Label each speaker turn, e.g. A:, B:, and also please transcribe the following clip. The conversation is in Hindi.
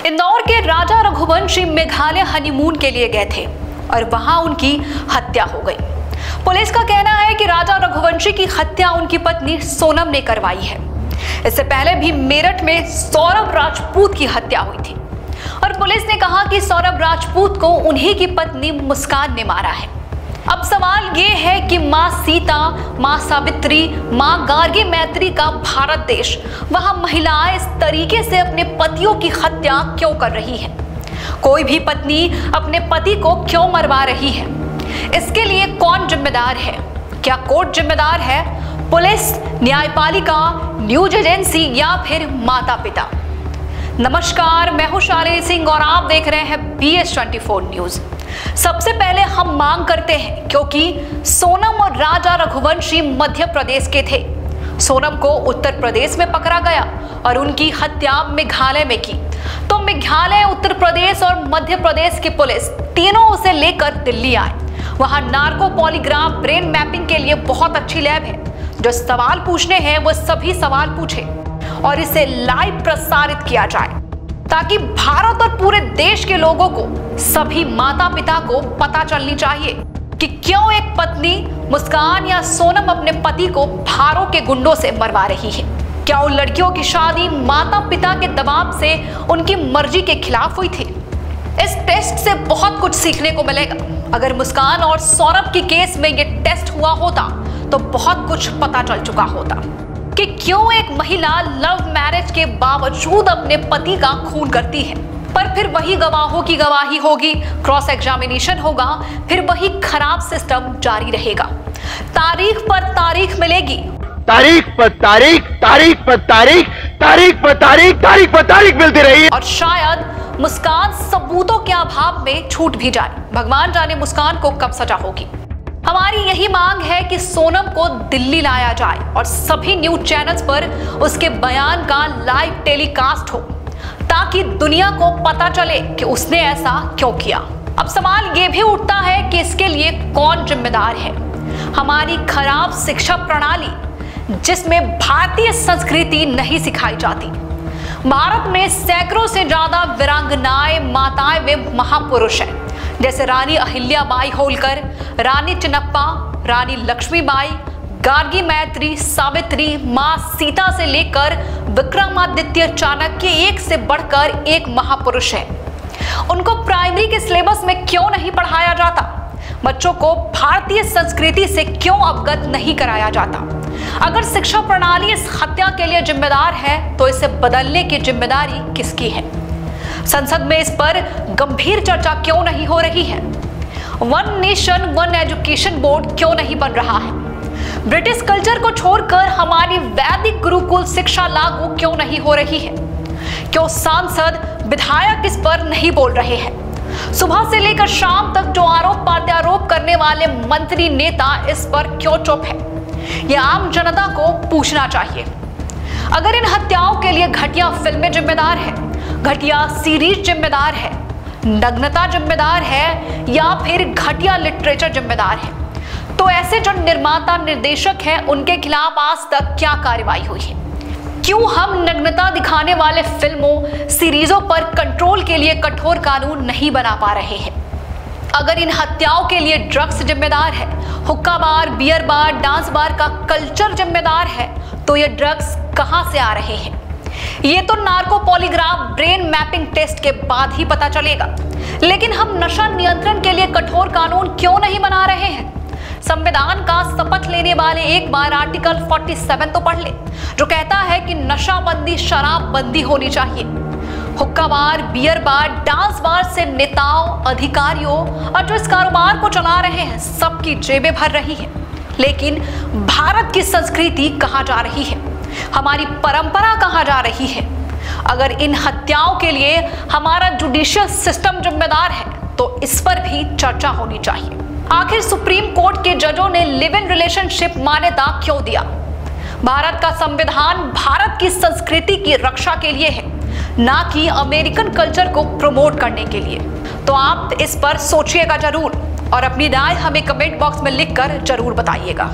A: इंदौर के राजा रघुवंशी मेघालय हनीमून के लिए गए थे और वहां उनकी हत्या हो गई। पुलिस का कहना है कि राजा रघुवंशी की हत्या उनकी पत्नी सोनम ने करवाई है। इससे पहले भी मेरठ में सौरभ राजपूत की हत्या हुई थी और पुलिस ने कहा कि सौरभ राजपूत को उन्हीं की पत्नी मुस्कान ने मारा है। अब सवाल ये है कि मां सीता, मां सावित्री, मां गार्गी मैत्री का भारत देश, वहां महिलाएं इस तरीके से अपने पतियों की हत्या क्यों कर रही है? कोई भी पत्नी अपने पति को क्यों मरवा रही है? इसके लिए कौन जिम्मेदार है? क्या कोर्ट जिम्मेदार है, पुलिस, न्यायपालिका, न्यूज एजेंसी या फिर माता पिता? नमस्कार, मैं हूं शालिनी सिंह और आप देख रहे हैं BS24 न्यूज। सबसे पहले हम मांग करते हैं, क्योंकि सोनम और राजा रघुवंशी मध्य प्रदेश के थे। सोनम को उत्तर प्रदेश में पकड़ा गया और उनकी हत्या मेघालय में की। तो मेघालय, उत्तर प्रदेश और मध्य प्रदेश की पुलिस तीनों उसे लेकर दिल्ली आए। वहां नार्को पॉलीग्राफ ब्रेन मैपिंग के लिए बहुत अच्छी लैब है। जो सवाल पूछने हैं वो सभी सवाल पूछे और इसे लाइव प्रसारित किया जाए ताकि भारत और पूरे देश के लोगों को, सभी माता पिता को पता चलनी चाहिए कि क्यों एक पत्नी मुस्कान या सोनम अपने पति को भारों के गुंडों से मरवा रही है। क्या उन लड़कियों की शादी माता पिता के दबाव से उनकी मर्जी के खिलाफ हुई थी? इस टेस्ट से बहुत कुछ सीखने को मिलेगा। अगर मुस्कान और सौरभ की केस में ये टेस्ट हुआ होता तो बहुत कुछ पता चल चुका होता कि क्यों एक महिला लव मैरिज के बावजूद अपने पति का खून करती है। पर फिर वही गवाहों की गवाही होगी, क्रॉस एग्जामिनेशन होगा, फिर वही खराब सिस्टम जारी रहेगा। तारीख पर तारीख मिलेगी,
B: तारीख पर तारीख, तारीख पर तारीख, तारीख पर तारीख, तारीख पर तारीख मिलती रही है
A: और शायद मुस्कान सबूतों के अभाव में छूट भी जाए। भगवान जाने मुस्कान को कब सजा होगी। हमारी यही मांग है कि सोनम को दिल्ली लाया जाए और सभी न्यूज चैनल्स पर उसके बयान का लाइव टेलीकास्ट हो ताकि दुनिया को पता चले कि उसने ऐसा क्यों किया। अब सवाल यह भी उठता है कि इसके लिए कौन जिम्मेदार है? हमारी खराब शिक्षा प्रणाली, जिसमें भारतीय संस्कृति नहीं सिखाई जाती। भारत में सैकड़ों से ज्यादा वीरांगनाएं, माताएं वे महापुरुष हैं, जैसे रानी अहिल्याबाई होलकर, रानी चिन्नप्पा, रानी लक्ष्मीबाई, गार्गी मैत्री, सावित्री, मां सीता से लेकर विक्रमादित्य, चाणक्य, एक से बढ़कर एक महापुरुष है। उनको प्राइमरी के सिलेबस में क्यों नहीं पढ़ाया जाता? बच्चों को भारतीय संस्कृति से क्यों अवगत नहीं कराया जाता? अगर शिक्षा प्रणाली इस हत्या के लिए जिम्मेदार है तो इसे बदलने की जिम्मेदारी किसकी है? संसद में इस पर गंभीर चर्चा क्यों नहीं हो रही है? One nation one education board क्यों नहीं बन रहा है? ब्रिटिश कल्चर को छोड़कर हमारी वैदिक गुरुकुल शिक्षा लागू क्यों नहीं हो रही है? क्यों सांसद, विधायक इस पर नहीं बोल रहे हैं? सुबह से लेकर शाम तक जो आरोप प्रत्यारोप करने वाले मंत्री, नेता इस पर क्यों चुप है? यह आम जनता को पूछना चाहिए। अगर इन हत्याओं के लिए घटिया फिल्में जिम्मेदार है, घटिया सीरीज जिम्मेदार है, नग्नता जिम्मेदार है या फिर घटिया लिटरेचर जिम्मेदार है, तो ऐसे जो निर्माता, निर्देशक हैं उनके खिलाफ आज तक क्या कार्रवाई हुई है? क्यों हम नग्नता दिखाने वाले फिल्मों, सीरीजों पर कंट्रोल के लिए कठोर कानून नहीं बना पा रहे हैं? अगर इन हत्याओं के लिए ड्रग्स जिम्मेदार है, हुक्का बार, बियर बार, डांस बार का कल्चर जिम्मेदार है, तो ये ड्रग्स कहां से आ रहे हैं? ये तो narco polygraph brain mapping test के बाद ही पता चलेगा। लेकिन हम नशा नियंत्रण के लिए कठोर कानून क्यों नहीं बना रहे हैं? संविधान का शपथ लेने वाले एक बार आर्टिकल 47 तो पढ़ ले, जो कहता है कि नशाबंदी, शराबबंदी होनी चाहिए। हुक्का बार, बियर बार, डांस बार से नेताओं, अधिकारियों और जो इस कारोबार को चला रहे हैं सबकी जेबें भर रही है। लेकिन भारत की संस्कृति कहां जा रही है? हमारी परंपरा कहां जा रही है? अगर इन हत्याओं के लिए हमारा जुडिशियल सिस्टम जिम्मेदार है तो इस पर भी चर्चा होनी चाहिए। आखिर सुप्रीम कोर्ट के जजों ने लिव इन रिलेशनशिप मान्यता क्यों दिया? भारत का संविधान भारत की संस्कृति की रक्षा के लिए है, ना कि अमेरिकन कल्चर को प्रमोट करने के लिए। तो आप इस पर सोचिएगा जरूर और अपनी राय हमें कमेंट बॉक्स में लिखकर जरूर बताइएगा।